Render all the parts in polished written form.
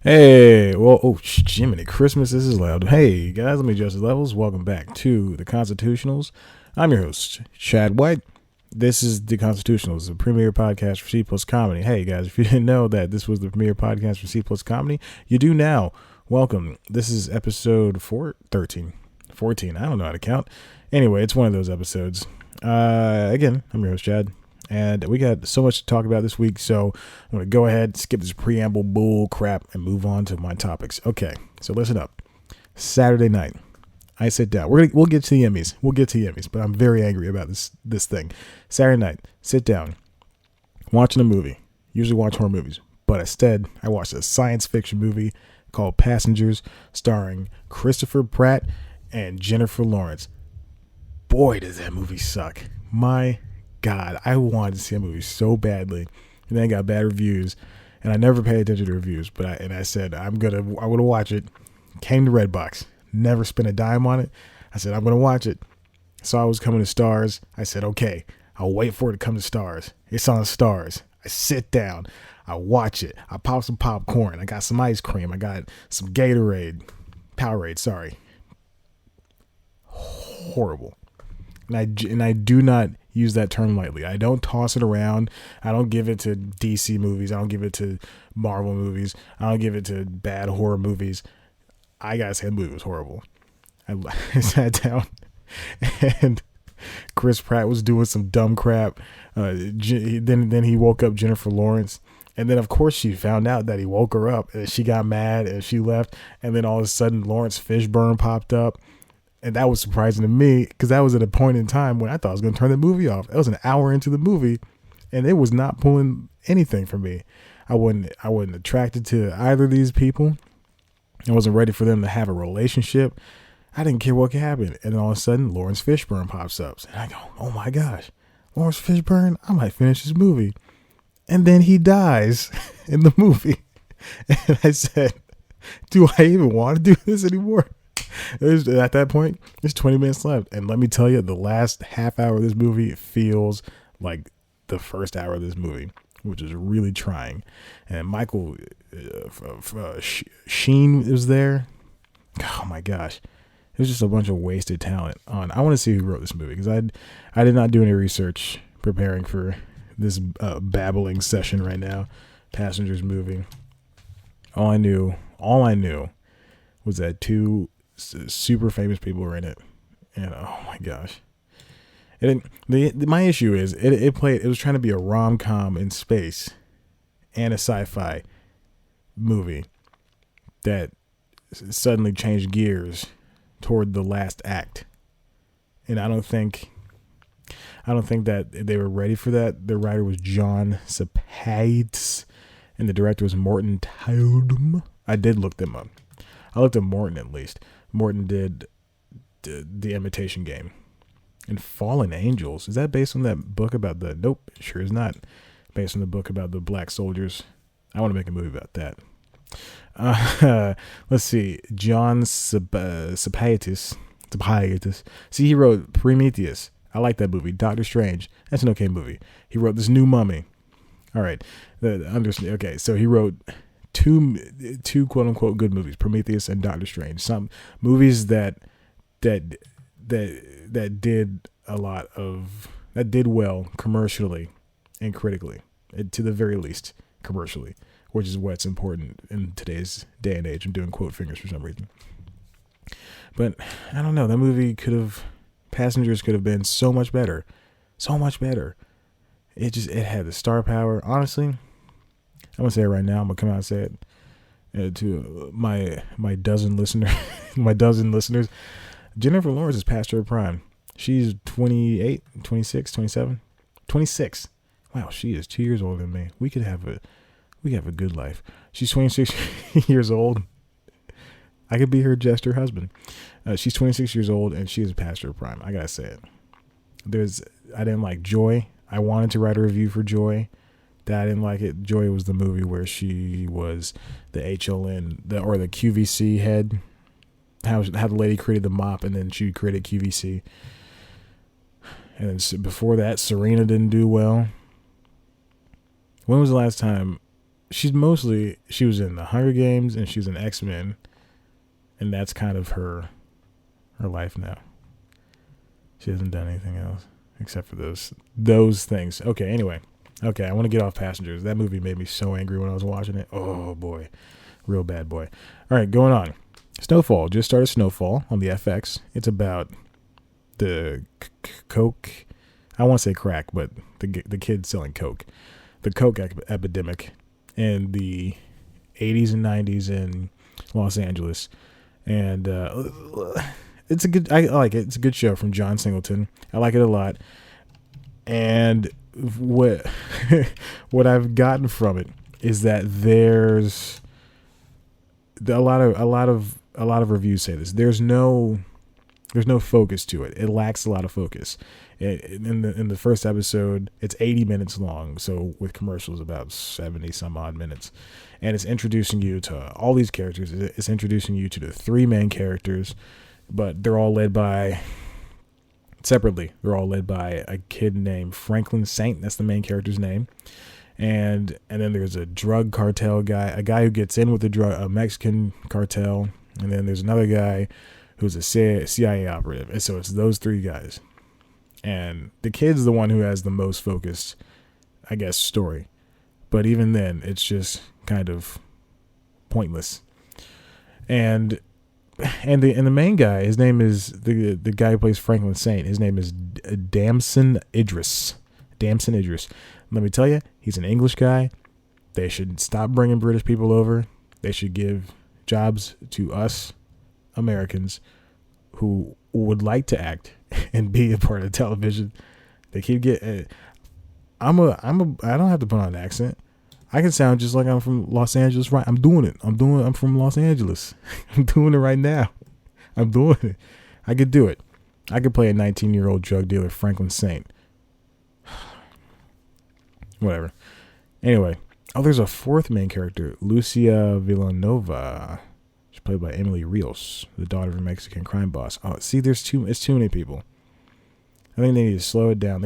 Hey, well, oh, Jiminy Christmas, this is loud. Hey, guys, let me adjust the levels. Welcome back to the Constitutionals. I'm your host, Chad White. This is the Constitutionals, the premier podcast for C Plus Comedy. Hey, guys, if you didn't know that this was the premier podcast for C Plus Comedy, you do now. Welcome. This is episode 13, 14. I don't know how to count. Anyway, it's one of those episodes. Again, I'm your host, Chad. And we got so much to talk about this week, so I'm going to go ahead, skip this preamble bull crap, and move on to my topics. Okay, so listen up. Saturday night, I sit down. We'll get to the Emmys. But I'm very angry about this thing. Saturday night, sit down, watching a movie. Usually watch horror movies, but instead, I watched a science fiction movie called Passengers, starring Christopher Pratt and Jennifer Lawrence. Boy, does that movie suck. My God, I wanted to see a movie so badly, and then I got bad reviews, and I never paid attention to reviews. But I said I want to watch it. Came to Redbox, never spent a dime on it. I said I'm gonna watch it. Saw it was coming to Stars. I said okay, I'll wait for it to come to Stars. It's on Stars. I sit down, I watch it. I pop some popcorn. I got some ice cream. I got some Powerade. Sorry, horrible. And I do not use that term lightly. I don't toss it around. I don't give it to DC movies. I don't give it to Marvel movies. I don't give it to bad horror movies. I gotta say the movie was horrible. I sat down and Chris Pratt was doing some dumb crap. Then he woke up Jennifer Lawrence. And then, of course, she found out that he woke her up. And she got mad and she left. And then all of a sudden, Lawrence Fishburne popped up. And that was surprising to me because that was at a point in time when I thought I was going to turn the movie off. That was an hour into the movie, and it was not pulling anything for me. I wasn't attracted to either of these people. I wasn't ready for them to have a relationship. I didn't care what could happen. And then all of a sudden, Lawrence Fishburne pops up. And I go, oh my gosh, Lawrence Fishburne, I might finish this movie. And then he dies in the movie. And I said, do I even want to do this anymore? At that point, there's 20 minutes left. And let me tell you, the last half hour of this movie feels like the first hour of this movie, which is really trying. And Michael Sheen was there. Oh my gosh. It was just a bunch of wasted talent on. I want to see who wrote this movie because I did not do any research preparing for this babbling session right now. Passengers movie. All I knew was that two super famous people were in it, and oh my gosh, my issue is it was trying to be a rom-com in space and a sci-fi movie that suddenly changed gears toward the last act, and I don't think that they were ready for that. The writer was John Sapaitis, and the director was Morton Taudum. I did look them up. I looked at Morton at least. Morton did the Imitation Game and Fallen Angels. Is that based on that book about the? Nope, sure is not. Based on the book about the black soldiers. I want to make a movie about that. Let's see. John Sapaitis. See, he wrote Prometheus. I like that movie. Doctor Strange. That's an okay movie. He wrote this new Mummy. All right. Okay, so he wrote two quote unquote good movies, Prometheus and Doctor Strange. Some movies that did well commercially and critically, to the very least commercially, which is what's important in today's day and age. I'm doing quote fingers for some reason. But I don't know, that movie Passengers could have been so much better. So much better. It had the star power. Honestly, I'm gonna say it right now. I'm gonna come out and say it to my dozen listeners. Jennifer Lawrence is past her prime. She's 28, 26, 27, 26. Wow, she is 2 years older than me. We have a good life. She's 26 years old. I could be her jester husband. She's 26 years old and she is past her prime. I gotta say it. I didn't like Joy. I wanted to write a review for Joy. I didn't like it. Joy was the movie where she was the HLN or the QVC head. How the lady created the mop and then she created QVC. And then before that, Serena didn't do well. When was the last time she was in the Hunger Games and she was in X-Men, and that's kind of her life now. She hasn't done anything else except for those things. Okay, anyway. Okay, I want to get off Passengers. That movie made me so angry when I was watching it. Oh boy. Real bad boy. All right, going on. Snowfall. Just started Snowfall on the FX. It's about the coke. I want to say crack, but the kids selling coke. The coke epidemic in the 80s and 90s in Los Angeles. And it's a good. I like it. It's a good show from John Singleton. I like it a lot. And what I've gotten from it is that there's a lot of reviews say this. There's no focus to it. It lacks a lot of focus. In the first episode, it's 80 minutes long. So with commercials, about 70 some odd minutes, and it's introducing you to all these characters. It's introducing you to the three main characters, but they're all led by. Separately, they're all led by a kid named Franklin Saint. That's the main character's name. And then there's a drug cartel guy, a guy who gets in with a Mexican cartel. And then there's another guy who's a CIA operative. And so it's those three guys. And the kid's the one who has the most focused, I guess, story. But even then, it's just kind of pointless. And the main guy, his name is the guy who plays Franklin Saint. His name is Damson Idris. Damson Idris. Let me tell you, he's an English guy. They should stop bringing British people over. They should give jobs to us Americans who would like to act and be a part of television. They keep getting. I don't have to put on an accent. I can sound just like I'm from Los Angeles, right? I'm doing it. I'm from Los Angeles. I'm doing it right now. I'm doing it. I could do it. I could play a 19-year-old drug dealer, Franklin Saint. Whatever. Anyway. Oh, there's a fourth main character, Lucia Villanova. She's played by Emily Rios, the daughter of a Mexican crime boss. Oh, see, it's too many people. I think they need to slow it down.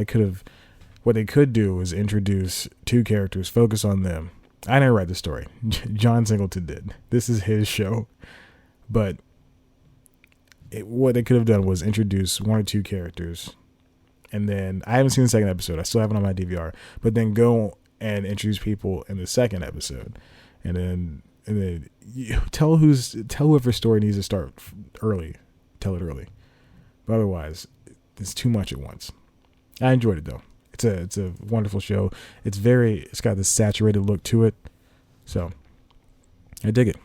What they could do is introduce two characters, focus on them. I didn't write the story. John Singleton did. This is his show. But what they could have done was introduce one or two characters. And then, I haven't seen the second episode. I still have it on my DVR. But then go and introduce people in the second episode. And then tell whoever's story needs to start early. Tell it early. But otherwise, it's too much at once. I enjoyed it, though. It's a wonderful show. It's got this saturated look to it. So I dig it.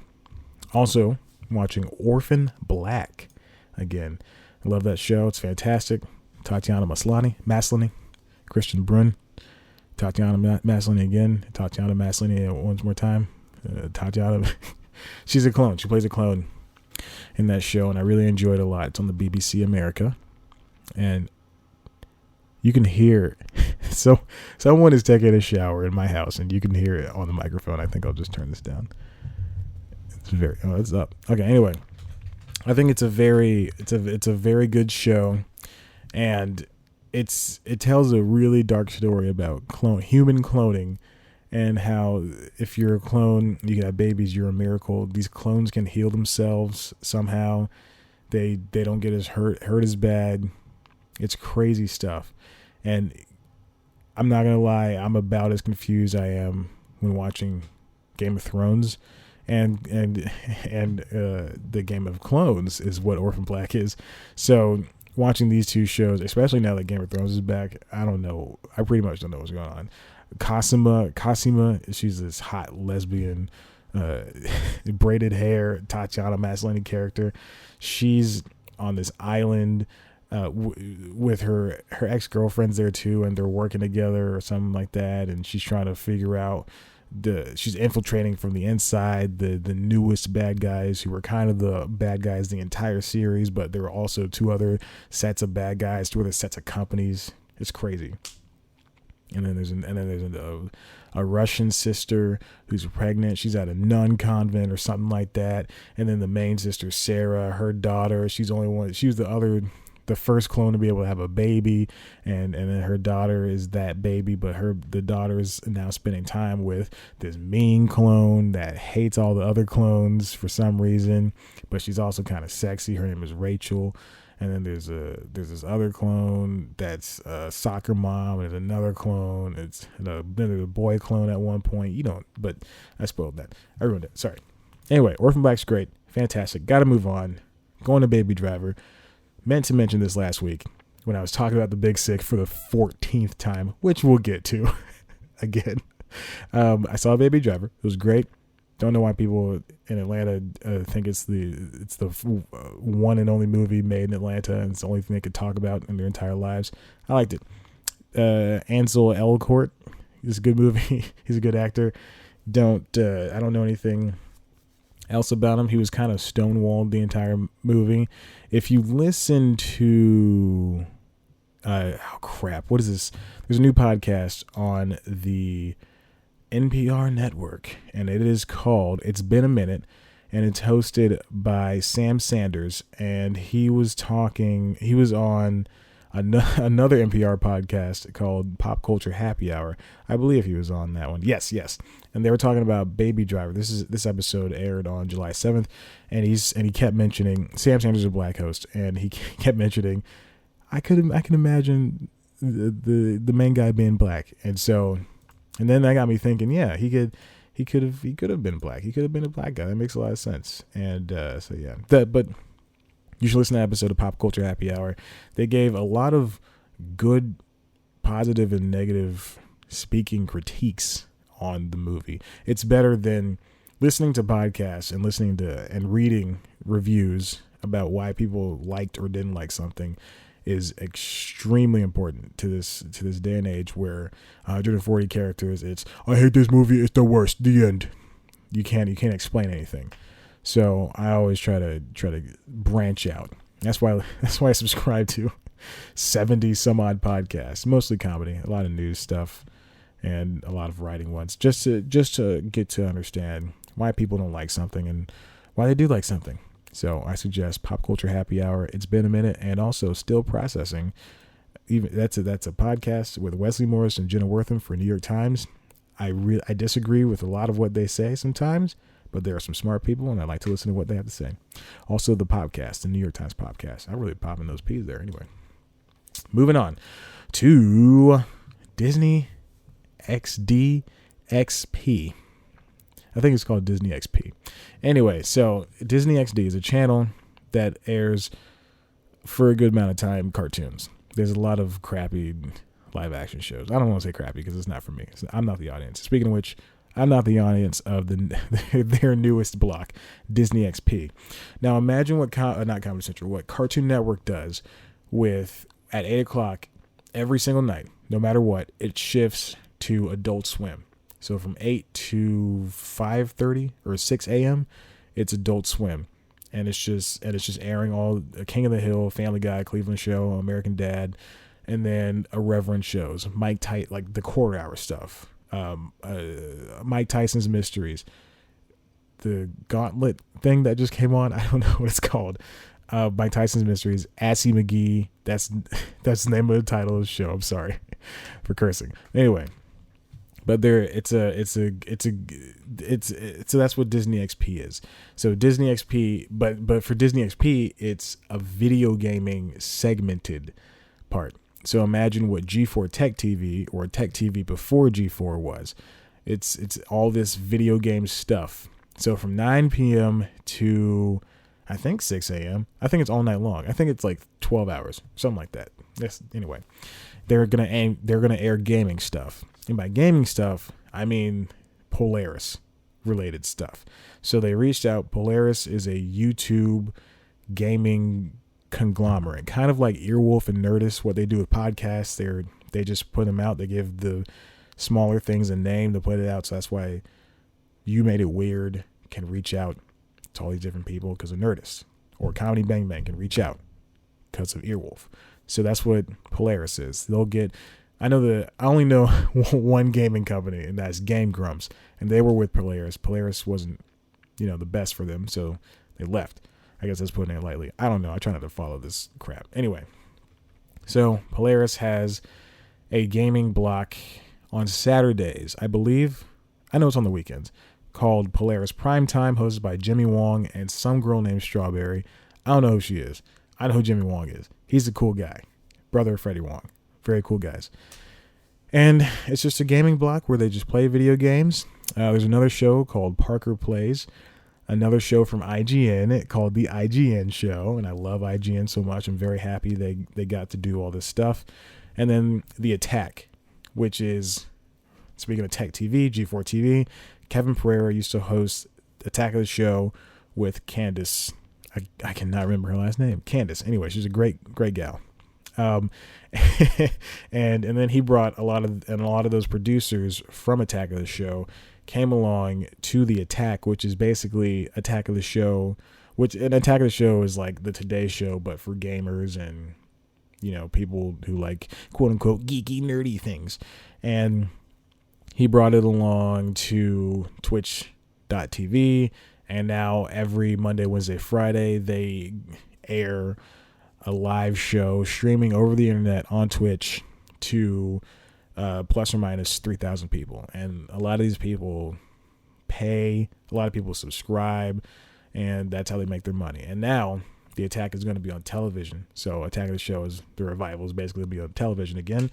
Also watching Orphan Black again. I love that show. It's fantastic. Tatiana Maslany, Christian Brun, Tatiana Maslany again, Tatiana Maslany once more time. Tatiana, she's a clone. She plays a clone in that show, and I really enjoy it a lot. It's on the BBC America, and you can hear. So someone is taking a shower in my house, and you can hear it on the microphone. I think I'll just turn this down. It's up. Okay. Anyway, I think it's a very good show, and it tells a really dark story about human cloning, and how if you're a clone, you can have babies. You're a miracle. These clones can heal themselves somehow. They don't get as hurt as bad. It's crazy stuff. And I'm not going to lie, I'm about as confused I am when watching Game of Thrones and the Game of Clones is what Orphan Black is. So watching these two shows, especially now that Game of Thrones is back, I don't know. I pretty much don't know what's going on. Cosima, she's this hot lesbian, braided hair, Tatiana Maslany character. She's on this island with her ex-girlfriend's there too, and they're working together or something like that, and she's trying to figure out she's infiltrating from the inside the newest bad guys who were kind of the bad guys the entire series, but there were also two other sets of bad guys, two other sets of companies. It's crazy. And then there's a Russian sister who's pregnant. She's at a nun convent or something like that. And then the main sister, Sarah, her daughter, she's the the first clone to be able to have a baby, and then her daughter is that baby, but the daughter is now spending time with this mean clone that hates all the other clones for some reason, but she's also kind of sexy. Her name is Rachel. And then there's this other clone that's a soccer mom. And there's another clone. Then there's a boy clone at one point. But I spoiled that. Everyone did. Sorry. Anyway, Orphan Black's great. Fantastic. Got to move on. Going to Baby Driver. Meant to mention this last week when I was talking about The Big Sick for the 14th time, which we'll get to again. I saw Baby Driver. It was great. Don't know why people in Atlanta think it's the one and only movie made in Atlanta, and it's the only thing they could talk about in their entire lives. I liked it. Ansel Elgort, he's a good movie. He's a good actor. I don't know anything else about him. He was kind of stonewalled the entire movie. If you listen to what is this? There's a new podcast on the NPR network, and it is called It's Been a Minute, and it's hosted by Sam Sanders, and he was on another NPR podcast called Pop Culture Happy Hour. I believe he was on that one. Yes. And they were talking about Baby Driver. This episode aired on July 7th, and he kept mentioning, Sam Sanders is a black host, and he kept mentioning, I can imagine the main guy being black. And then that got me thinking, yeah, he could have been black. He could have been a black guy. That makes a lot of sense. And but you should listen to that episode of Pop Culture Happy Hour. They gave a lot of good, positive, and negative speaking critiques on the movie. It's better than listening to podcasts and listening to and reading reviews about why people liked or didn't like something. Is extremely important to this day and age where 140 characters, it's I hate this movie, it's the worst, the end. You can't explain anything. So I always try to branch out. That's why I subscribe to 70 some odd podcasts, mostly comedy, a lot of news stuff, and a lot of writing ones, just to get to understand why people don't like something and why they do like something. So I suggest Pop Culture Happy Hour. It's Been a Minute, and also Still Processing. Even that's a podcast with Wesley Morris and Jenna Wortham for New York Times. I disagree with a lot of what they say sometimes, but there are some smart people, and I like to listen to what they have to say. Also, the podcast, the New York Times podcast. I really popping those P's there. Anyway, moving on to Disney XD XP. I think it's called Disney XP. Anyway, so Disney XD is a channel that airs for a good amount of time cartoons. There's a lot of crappy live action shows. I don't want to say crappy because it's not for me. I'm not the audience. Speaking of which, I'm not the audience of their newest block, Disney XP. Now imagine what not Comedy Central, what Cartoon Network does with at 8 o'clock every single night, no matter what, it shifts to Adult Swim. So from 8 to 5:30 or 6 a.m., it's Adult Swim. And it's just airing all King of the Hill, Family Guy, Cleveland Show, American Dad, and then irreverent shows. Like the quarter hour stuff. Mike Tyson's Mysteries. The Gauntlet thing that just came on, I don't know what it's called. Mike Tyson's Mysteries, Assy McGee. That's the name of the title of the show. I'm sorry for cursing. Anyway. But so that's what Disney XP is. So Disney XP, but for Disney XP, it's a video gaming segmented part. So imagine what G4 Tech TV or Tech TV before G4 was. It's all this video game stuff. So from 9 p.m. to I think 6 a.m. I think it's all night long. I think it's like 12 hours, something like that. Anyway, they're gonna air gaming stuff. And by gaming stuff, I mean Polaris related stuff. So they reached out. Polaris is a YouTube gaming conglomerate, kind of like Earwolf and Nerdist. What they do with podcasts, they just put them out. They give the smaller things a name to put it out. So that's why You Made It Weird can reach out to all these different people because of Nerdist, or Comedy Bang Bang can reach out because of Earwolf. So that's what Polaris is. I only know one gaming company, and that's Game Grumps, and they were with Polaris. Polaris wasn't, the best for them, so they left. I guess that's putting it lightly. I don't know. I try not to follow this crap. Anyway, So Polaris has a gaming block on Saturdays, I believe. I know it's on the weekends, called Polaris Primetime, hosted by Jimmy Wong and some girl named Strawberry. I don't know who she is. I know who Jimmy Wong is. He's a cool guy. Brother of Freddie Wong. Very cool guys. And it's just a gaming block where they just play video games. There's another show called Parker Plays. Another show from IGN called The IGN Show. And I love IGN so much. I'm very happy they got to do all this stuff. And then The Attack, which is, speaking of Tech TV, G4 TV, Kevin Pereira used to host Attack of the Show with Candace. I cannot remember her last name. Candace. Anyway, she's a great gal. And then he brought a lot of those producers from Attack of the Show came along to The Attack, which is basically Attack of the Show, which an Attack of the Show is like the Today Show, but for gamers and, you know, people who like quote unquote geeky, nerdy things. And he brought it along to twitch.tv. And now every Monday, Wednesday, Friday, they air a live show streaming over the internet on Twitch to plus or minus 3,000 people. And a lot of these people pay, a lot of people subscribe, and that's how they make their money. And now The Attack is going to be on television. So Attack of the Show is the revival is basically going to be on television again.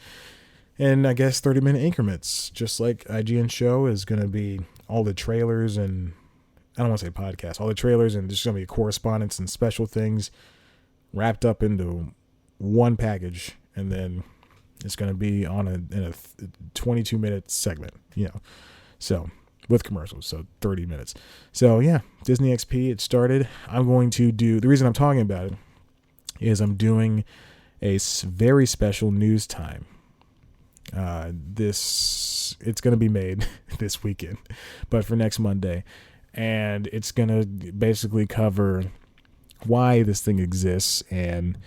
And I guess 30-minute increments, just like IGN Show is going to be all the trailers and I don't want to say podcast, all the trailers and there's going to be correspondence and special things wrapped up into one package, and then it's going to be on in a 22-minute segment, you know, so with commercials, so 30 minutes. So yeah, Disney XP, it started. I'm going to do, the reason I'm talking about it is I'm doing a very special news time. It's going to be made this weekend, but for next Monday, and it's going to basically cover why this thing exists and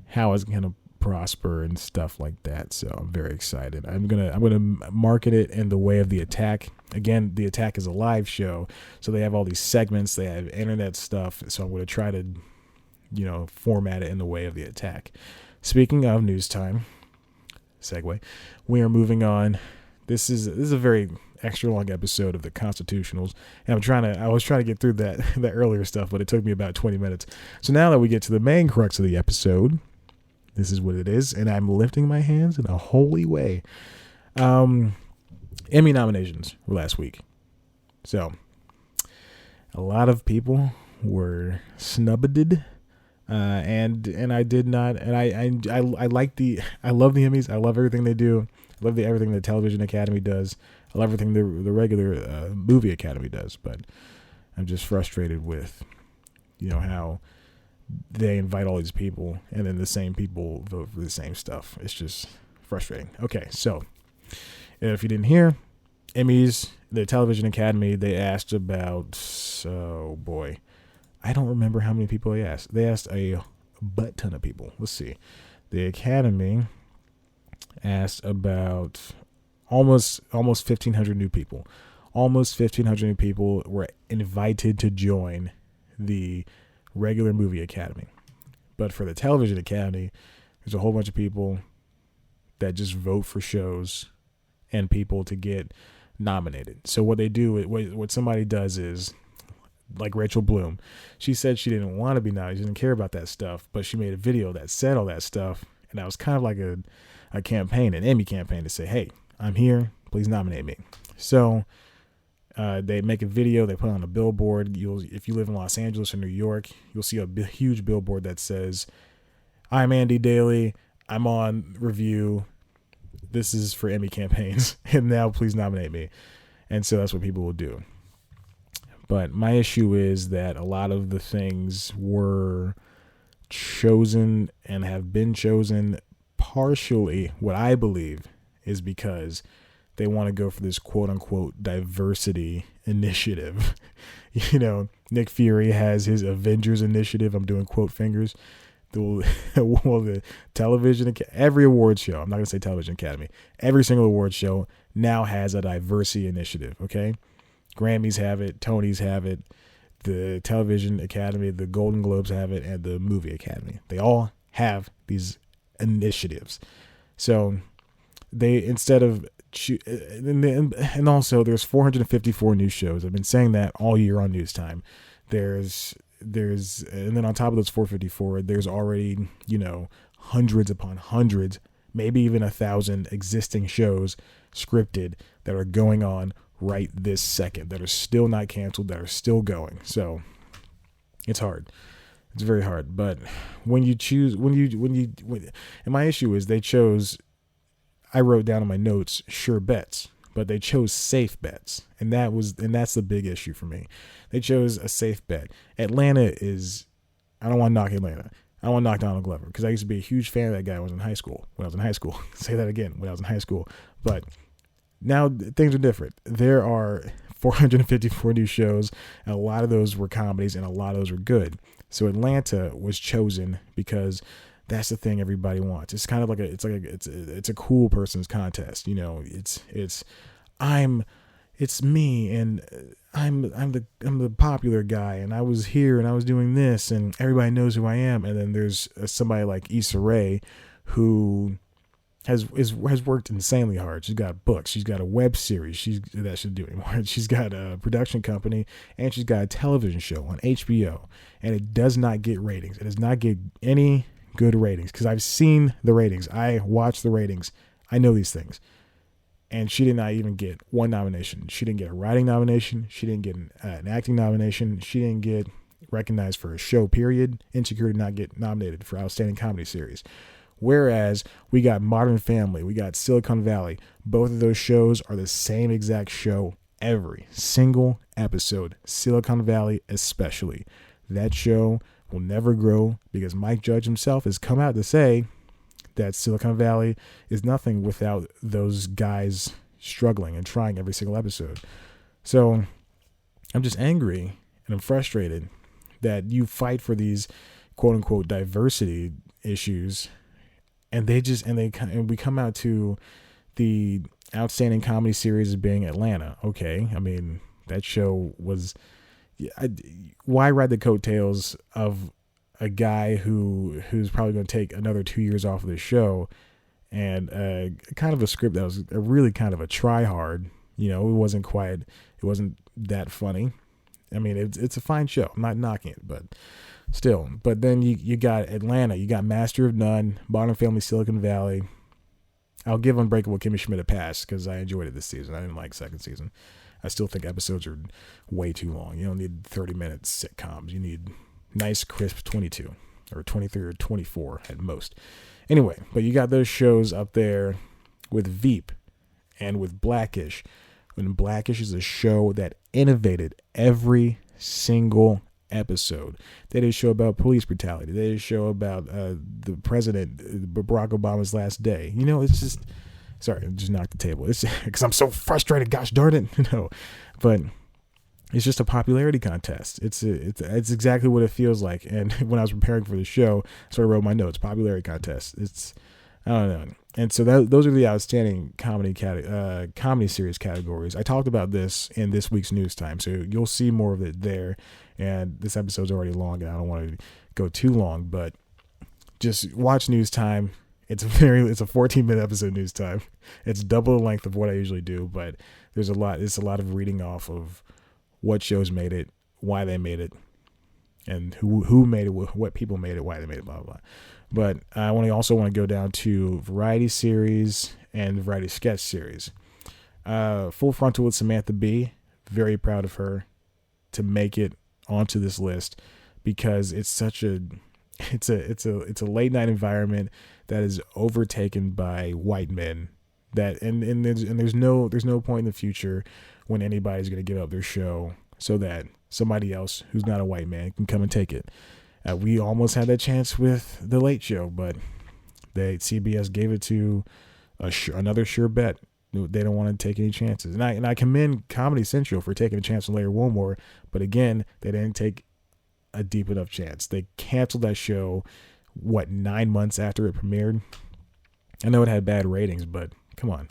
how it's going to prosper and stuff like that. So I'm very excited. I'm gonna market it in the way of The Attack. Again, The Attack is a live show, so they have all these segments, they have internet stuff, so I'm going to try to, you know, format it in the way of The Attack. Speaking of news time, segue, we are moving on. This is a very extra long episode of the Constitutionals, and I was trying to get through that earlier stuff, but it took me about 20 minutes. So now that we get to the main crux of the episode, this is what it is, and I'm lifting my hands in a holy way. Emmy nominations were last week, so a lot of people were snubbed, and I did not, and I love the Emmys. I love everything they do. I love everything the Television Academy does. I love everything the regular movie Academy does, but I'm just frustrated with, you know, how they invite all these people and then the same people vote for the same stuff. It's just frustrating. Okay, so if you didn't hear, Emmys, the Television Academy, they asked about, oh boy, I don't remember how many people they asked. They asked a butt ton of people. Let's see. The Academy asked about almost 1,500 new people. Almost 1,500 new people were invited to join the regular movie Academy. But for the Television Academy, there's a whole bunch of people that just vote for shows and people to get nominated. So what they do, what somebody does is, like Rachel Bloom, she said she didn't want to be nominated, she didn't care about that stuff, but she made a video that said all that stuff, and that was kind of like a campaign, an Emmy campaign, to say, hey, I'm here, please nominate me. So they make a video, they put it on a billboard. If you live in Los Angeles or New York, you'll see a huge billboard that says, I'm Andy Daly, I'm on review, this is for Emmy campaigns, and now please nominate me. And so that's what people will do. But my issue is that a lot of the things were chosen and have been chosen partially, what I believe, is because they want to go for this quote-unquote diversity initiative. You know, Nick Fury has his Avengers initiative. I'm doing quote fingers. The television, every award show, I'm not going to say Television Academy, every single award show now has a diversity initiative, okay? Grammys have it, Tonys have it, the Television Academy, the Golden Globes have it, and the Movie Academy. They all have these initiatives. So they, instead of, and also there's 454 new shows. I've been saying that all year on News Time. There's, and then on top of those 454, there's already, hundreds upon hundreds, maybe even 1,000 existing shows scripted that are going on right this second, that are still not canceled, that are still going. So it's hard. It's very hard. But when you choose, and my issue is I wrote down in my notes, sure bets, but they chose safe bets. And that's the big issue for me. They chose a safe bet. Atlanta is, I don't want to knock Atlanta. I don't want to knock Donald Glover, because I used to be a huge fan of that guy when I was in high school. Say that again, when I was in high school. But now things are different. There are 454 new shows, and a lot of those were comedies, and a lot of those were good. So Atlanta was chosen because that's the thing everybody wants. It's kind of like it's a cool person's contest. It's me, and I'm the popular guy, and I was here and I was doing this, and everybody knows who I am. And then there's somebody like Issa Rae, who has worked insanely hard. She's got books, she's got a web series that she'll do anymore. She's got a production company, and she's got a television show on HBO, and it does not get ratings. It does not get any good ratings, because I've seen the ratings. I watch the ratings. I know these things. And she did not even get one nomination. She didn't get a writing nomination. She didn't get an acting nomination. She didn't get recognized for a show, period. Insecure did not get nominated for Outstanding Comedy Series. Whereas we got Modern Family, we got Silicon Valley. Both of those shows are the same exact show every single episode. Silicon Valley especially. That show will never grow, because Mike Judge himself has come out to say that Silicon Valley is nothing without those guys struggling and trying every single episode. So I'm just angry and I'm frustrated that you fight for these quote unquote diversity issues, and we come out to the Outstanding Comedy Series as being Atlanta. Okay, I mean, that show was, why ride the coattails of a guy who's probably going to take another 2 years off of the show, and kind of a script that was really kind of a try hard. It wasn't that funny. I mean, it's a fine show. I'm not knocking it, but still. But then you got Atlanta, you got Master of None, Modern Family, Silicon Valley. I'll give Unbreakable Kimmy Schmidt a pass, because I enjoyed it this season. I didn't like second season. I still think episodes are way too long. You don't need 30-minute sitcoms. You need nice, crisp 22 or 23 or 24 at most. Anyway, but you got those shows up there with Veep and with Blackish. And Blackish is a show that innovated every single episode. They did a show about police brutality. They did a show about the president, Barack Obama's last day. It's just, sorry, I just knocked the table. It's because I'm so frustrated. Gosh darn it. But it's just a popularity contest. It's exactly what it feels like. And when I was preparing for the show, so I wrote my notes, popularity contest. I don't know. And so those are the Outstanding Comedy Series categories. I talked about this in this week's News Time, so you'll see more of it there. And this episode's already long, and I don't want to go too long, but just watch News Time. It's a 14-minute episode, News Time. It's double the length of what I usually do, but it's a lot of reading off of what shows made it, why they made it, and who made it, what people made it, why they made it, blah, blah, blah. But I also want to go down to variety series and variety sketch series. Full Frontal with Samantha Bee. Very proud of her to make it onto this list, because it's a late night environment that is overtaken by white men. There's no point in the future when anybody's going to give up their show so that somebody else who's not a white man can come and take it. We almost had that chance with The Late Show, but CBS gave it to another sure bet. They don't want to take any chances. And I commend Comedy Central for taking a chance on Larry Wilmore, but again, they didn't take a deep enough chance. They canceled that show, 9 months after it premiered? I know it had bad ratings, but come on.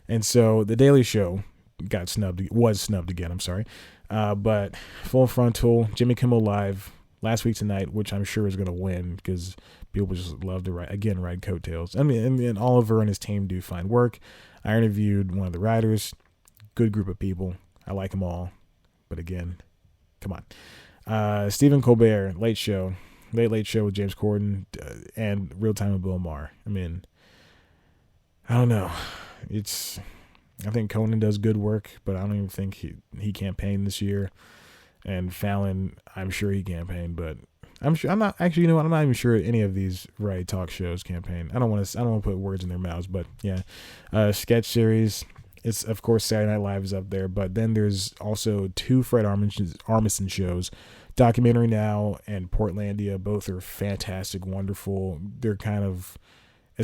And so The Daily Show was snubbed again, I'm sorry. But Full Frontal, Jimmy Kimmel Live, Last Week Tonight, which I'm sure is going to win because People just love to ride coattails. I mean, and Oliver and his team do fine work. I interviewed one of the writers. Good group of people. I like them all. But again, come on. Stephen Colbert, Late Show with James Corden, and Real Time with Bill Maher. I mean, I don't know. I think Conan does good work, but I don't even think he campaigned this year. And Fallon, I'm sure he campaigned, but I'm not even sure any of these variety talk shows campaign. I don't want to put words in their mouths, but yeah. Sketch series, it's of course Saturday Night Live is up there, but then there's also 2 Fred Armisen shows, Documentary Now and Portlandia. Both are fantastic, wonderful. It's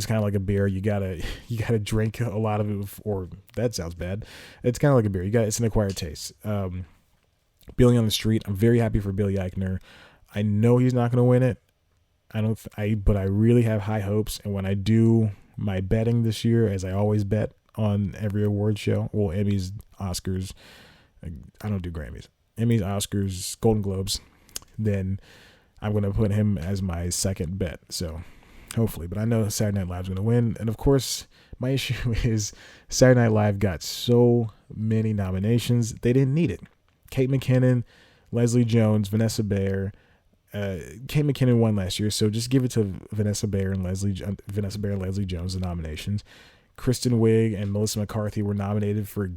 kind of like a beer. You gotta drink a lot of it, or that sounds bad. It's kind of like a beer. It's an acquired taste. Billy on the Street. I'm very happy for Billy Eichner. I know he's not going to win it. But I really have high hopes. And when I do my betting this year, as I always bet on every award show, well, Emmys, Oscars, I don't do Grammys, Emmys, Oscars, Golden Globes, then I'm going to put him as my second bet. So hopefully, but I know Saturday Night Live is going to win. And of course, my issue is Saturday Night Live got so many nominations. They didn't need it. Kate McKinnon, Leslie Jones, Vanessa Bayer. Kate McKinnon won last year, so just give it to Vanessa Bayer and Leslie Jones, the nominations. Kristen Wiig and Melissa McCarthy were nominated for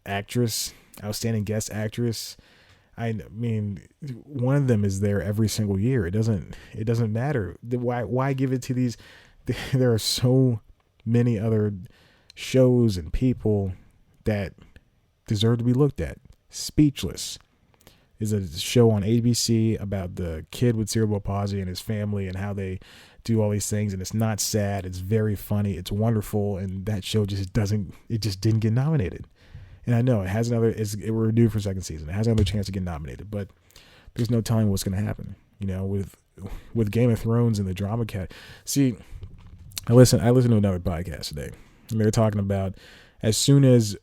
outstanding guest actress. I mean, one of them is there every single year. It doesn't matter. Why give it to these? There are so many other shows and people that deserve to be looked at. Speechless is a show on ABC about the kid with cerebral palsy and his family and how they do all these things, and it's not sad. It's very funny. It's wonderful, and that show just didn't get nominated. And I know we're due for second season. It has another chance to get nominated, but there's no telling what's going to happen. You know, with Game of Thrones and the drama cat. See, I listened to another podcast today, and they were talking about as soon as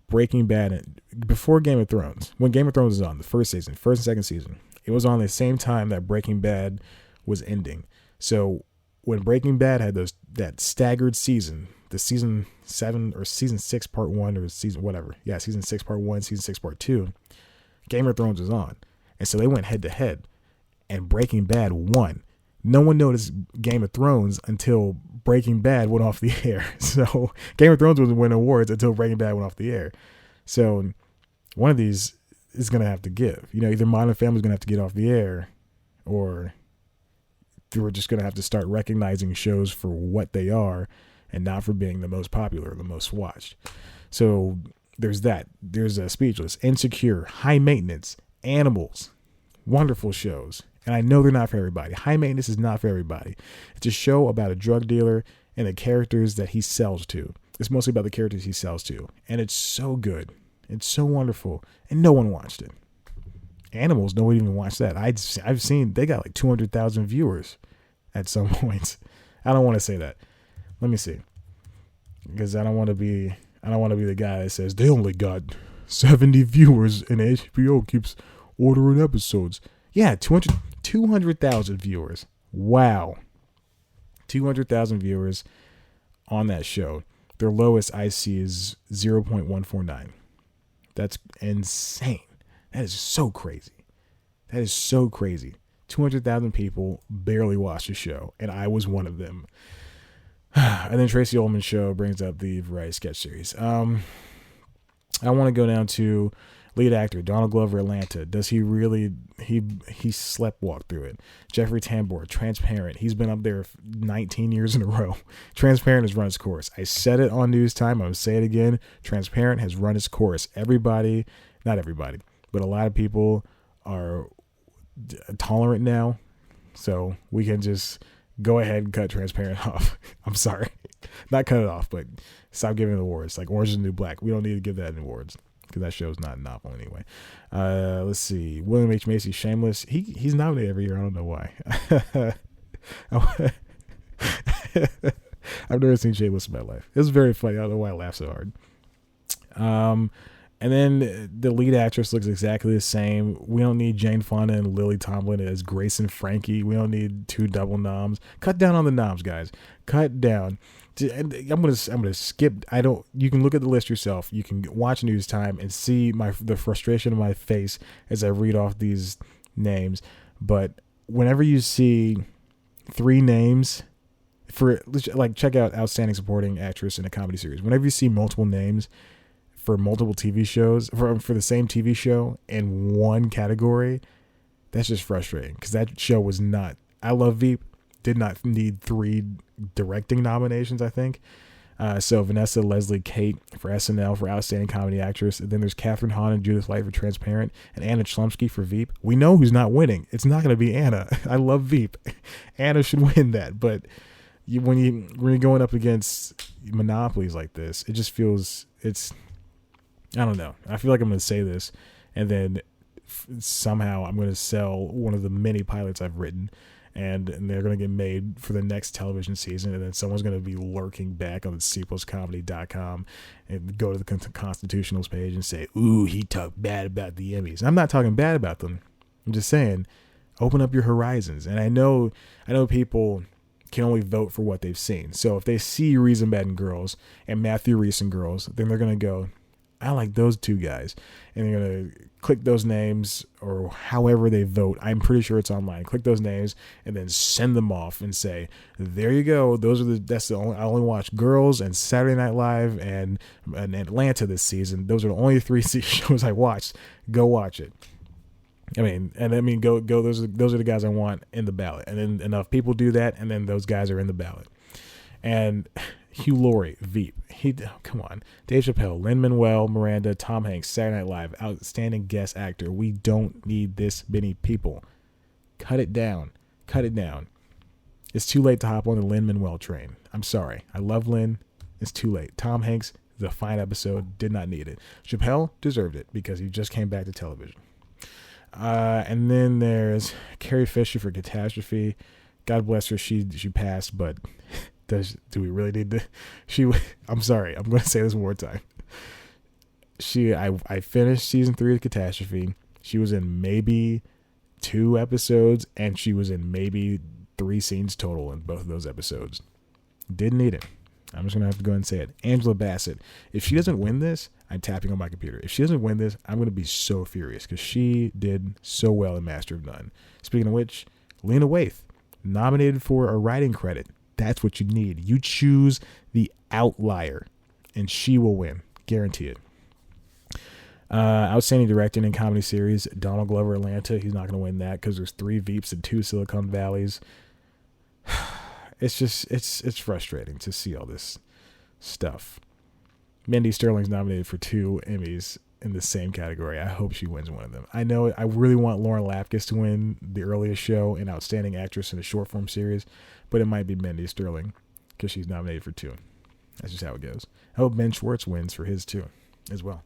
Breaking Bad, before Game of Thrones, when Game of Thrones was on, the first and second season, it was on the same time that Breaking Bad was ending. So when Breaking Bad had that staggered season, the season 7 or season 6 part 1 or season whatever, season 6 part 1, season 6 part 2, Game of Thrones was on, and so they went head to head, and Breaking Bad won. No one noticed Game of Thrones until Breaking Bad went off the air. So Game of Thrones wasn't winning awards until Breaking Bad went off the air. So one of these is going to have to give. You know, either Modern Family is going to have to get off the air, or we're just going to have to start recognizing shows for what they are and not for being the most popular or the most watched. So there's that. There's Speechless, Insecure, High Maintenance, Animals, wonderful shows. And I know they're not for everybody. High Maintenance is not for everybody. It's a show about a drug dealer and the characters that he sells to. It's mostly about the characters he sells to. And it's so good. It's so wonderful. And no one watched it. Animals, no one even watched that. I've seen they got like 200,000 viewers at some points. I don't want to say that. Let me see. Because I don't want to be the guy that says they only got 70 viewers and HBO keeps ordering episodes. Yeah, 200,000 viewers. Wow. 200,000 viewers on that show. Their lowest I see is 0.149. That's insane. That is so crazy. 200,000 people barely watched the show, and I was one of them. And then Tracy Ullman's show brings up the variety sketch series. I want to go down to lead actor Donald Glover, Atlanta. Does he really? He sleptwalked through it. Jeffrey Tambor, Transparent. He's been up there 19 years in a row. Transparent has run its course. I said it on News Time. I'm gonna say it again. Transparent has run its course. Not everybody, but a lot of people are tolerant now, so we can just go ahead and cut Transparent off. I'm sorry, not cut it off, but stop giving it awards. Like Orange is the New Black. We don't need to give that awards, because that show's not novel anyway. Let's see. William H. Macy, Shameless. He's nominated every year. I don't know why. I've never seen Shameless in my life. It was very funny. I don't know why I laugh so hard. And then the lead actress looks exactly the same. We don't need Jane Fonda and Lily Tomlin as Grace and Frankie. We don't need 2 double noms. Cut down on the noms, guys. Cut down. I'm gonna skip. You can look at the list yourself. You can watch News Time and see the frustration on my face as I read off these names. But whenever you see 3 names for, like, check out Outstanding Supporting Actress in a Comedy Series. Whenever you see multiple names for multiple TV shows, for the same TV show in one category, that's just frustrating, because that show was not. I Love Veep did not need 3 directing nominations, I think. So Vanessa Leslie Kate for SNL for Outstanding Comedy Actress. And then there's Catherine Hahn and Judith Light for Transparent, and Anna Chlumsky for Veep. We know who's not winning. It's not going to be Anna. I love Veep. Anna should win that. But when you're going up against monopolies like this, it just feels, I don't know. I feel like I'm going to say this, and then somehow I'm going to sell one of the many pilots I've written, and they're going to get made for the next television season, and then someone's going to be lurking back on the cpluscomedy.com and go to the Constitutionals page and say, ooh, he talked bad about the Emmys. I'm not talking bad about them. I'm just saying, open up your horizons. And I know people can only vote for what they've seen. So if they see Riesenbad Girls and Matthew Reese and Girls, then they're going to go, I like those 2 guys. And they're going to click those names, or however they vote. I'm pretty sure it's online. Click those names and then send them off and say, there you go. I only watch Girls and Saturday Night Live and Atlanta this season. Those are the only 3 shows I watched. Go watch it. Go. Those are the guys I want in the ballot. And then enough people do that, and then those guys are in the ballot. And Hugh Laurie, Veep. Come on. Dave Chappelle, Lin-Manuel Miranda, Tom Hanks, Saturday Night Live, Outstanding Guest Actor. We don't need this many people. Cut it down. Cut it down. It's too late to hop on the Lin-Manuel train. I'm sorry. I love Lin. It's too late. Tom Hanks, the fine episode, did not need it. Chappelle deserved it because he just came back to television. And then there's Carrie Fisher for Catastrophe. God bless her. She passed, but do we really need to? I'm sorry. I'm going to say this one more time. I finished season 3 of Catastrophe. She was in maybe 2 episodes, and she was in maybe 3 scenes total in both of those episodes. Didn't need it. I'm just going to have to go ahead and say it. Angela Bassett. If she doesn't win this, I'm tapping on my computer. If she doesn't win this, I'm going to be so furious, because she did so well in Master of None. Speaking of which, Lena Waithe, nominated for a writing credit. That's what you need. You choose the outlier, and she will win. Guarantee it. Outstanding Directing in Comedy Series, Donald Glover, Atlanta. He's not going to win that because there's 3 Veeps and 2 Silicon Valleys. It's just, it's frustrating to see all this stuff. Mindy Sterling's nominated for 2 Emmys in the same category. I hope she wins one of them. I know I really want Lauren Lapkus to win the earliest show and Outstanding Actress in a short form series, but it might be Mindy Sterling because she's nominated for 2. That's just how it goes. I hope Ben Schwartz wins for his 2 as well.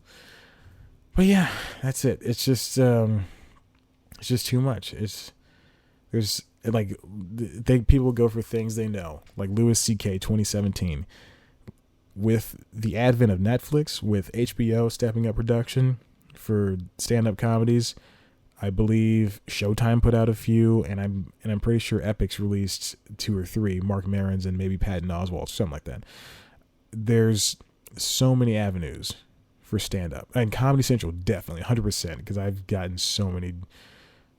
But yeah, that's it. It's just too much. People go for things they know, like Louis C.K. 2017. With the advent of Netflix, with HBO stepping up production for stand-up comedies, I believe Showtime put out a few, and I'm pretty sure Epix released 2 or 3, Mark Maron's and maybe Patton Oswalt, something like that. There's so many avenues for stand-up, and Comedy Central definitely 100%, because I've gotten so many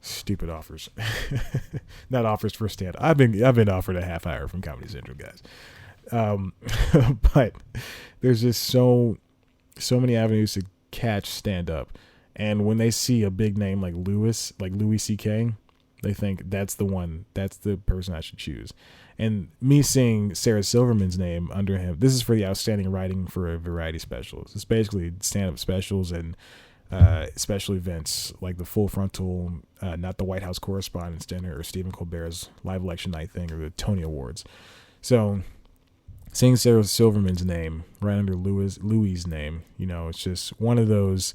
stupid offers, not offers for stand-up. I've been offered a half hour from Comedy Central, guys. But there's just so many avenues to catch stand-up, and when they see a big name like Louis C.K., they think that's the one, that's the person I should choose. And me seeing Sarah Silverman's name under him, this is for the Outstanding Writing for a Variety Specials. It's basically stand-up specials and special events like the Full Frontal, Not the White House Correspondents' Dinner, or Stephen Colbert's Live Election Night thing, or the Tony Awards. So seeing Sarah Silverman's name right under Louis' name, it's just one of those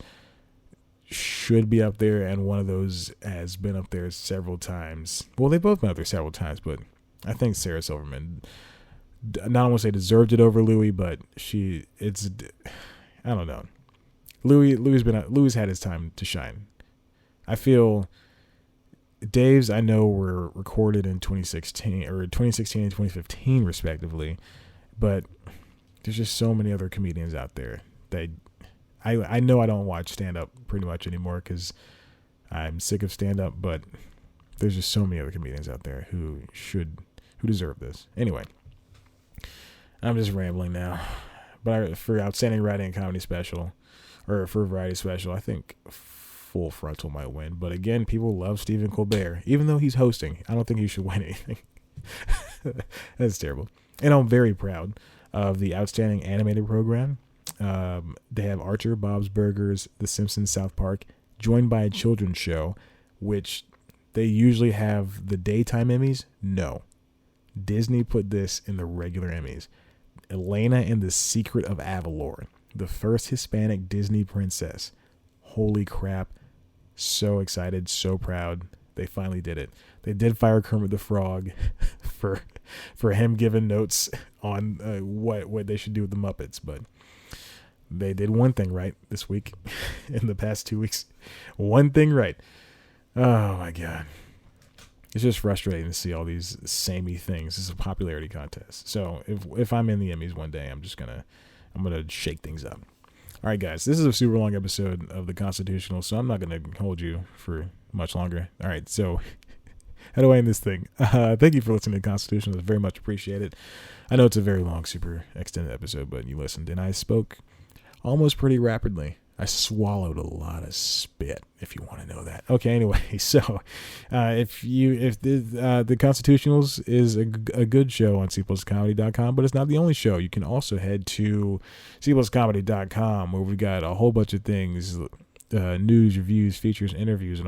should be up there, and one of those has been up there several times. Well, they've both been up there several times, but I think Sarah Silverman, not only say deserved it over Louis, but I don't know. Louis had his time to shine. I feel Dave's, I know, were recorded in 2016 and 2015 respectively, but there's just so many other comedians out there that I know I don't watch stand up pretty much anymore because I'm sick of stand up, but there's just so many other comedians out there who deserve this. Anyway, I'm just rambling now. But for outstanding writing and comedy special, or for variety special, I think Full Frontal might win. But again, people love Stephen Colbert, even though he's hosting. I don't think he should win anything. That's terrible. And I'm very proud of the outstanding animated program. They have Archer, Bob's Burgers, The Simpsons, South Park, joined by a children's show, which they usually have the daytime Emmys. No. Disney put this in the regular Emmys. Elena and the Secret of Avalor, the first Hispanic Disney princess. Holy crap. So excited, so proud. They finally did it. They did fire Kermit the Frog for him giving notes on what they should do with the Muppets, but they did one thing right this week in the past 2 weeks. One thing right. Oh my God. It's just frustrating to see all these samey things. It's a popularity contest. So if I'm in the Emmys one day, I'm gonna shake things up. All right, guys, this is a super long episode of the Constitutional, so I'm not gonna hold you for much longer. All right, so how do I end this thing? Thank you for listening to the Constitutional. It's very much appreciated. I know it's a very long, super extended episode, but you listened, and I spoke almost pretty rapidly. I swallowed a lot of spit, if you want to know that. Okay, anyway, so if the Constitutionals is a good show on cpluscomedy.com, but it's not the only show. You can also head to cpluscomedy.com, where we've got a whole bunch of things, news, reviews, features, interviews, and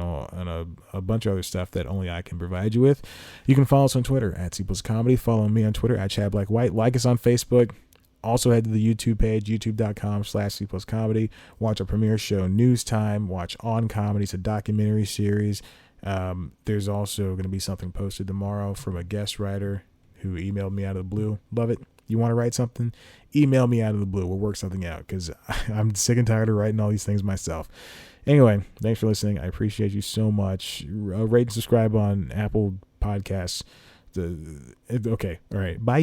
a bunch of other stuff that only I can provide you with. You can follow us on Twitter at cpluscomedy. Follow me on Twitter at ChadBlackWhite. Like us on Facebook. Also head to the YouTube page, youtube.com/cpluscomedy. Watch our premiere show, News Time. Watch On Comedy. It's a documentary series. There's also going to be something posted tomorrow from a guest writer who emailed me out of the blue. Love it. You want to write something? Email me out of the blue. We'll work something out because I'm sick and tired of writing all these things myself. Anyway, thanks for listening. I appreciate you so much. Rate and subscribe on Apple Podcasts. Okay. All right. Bye.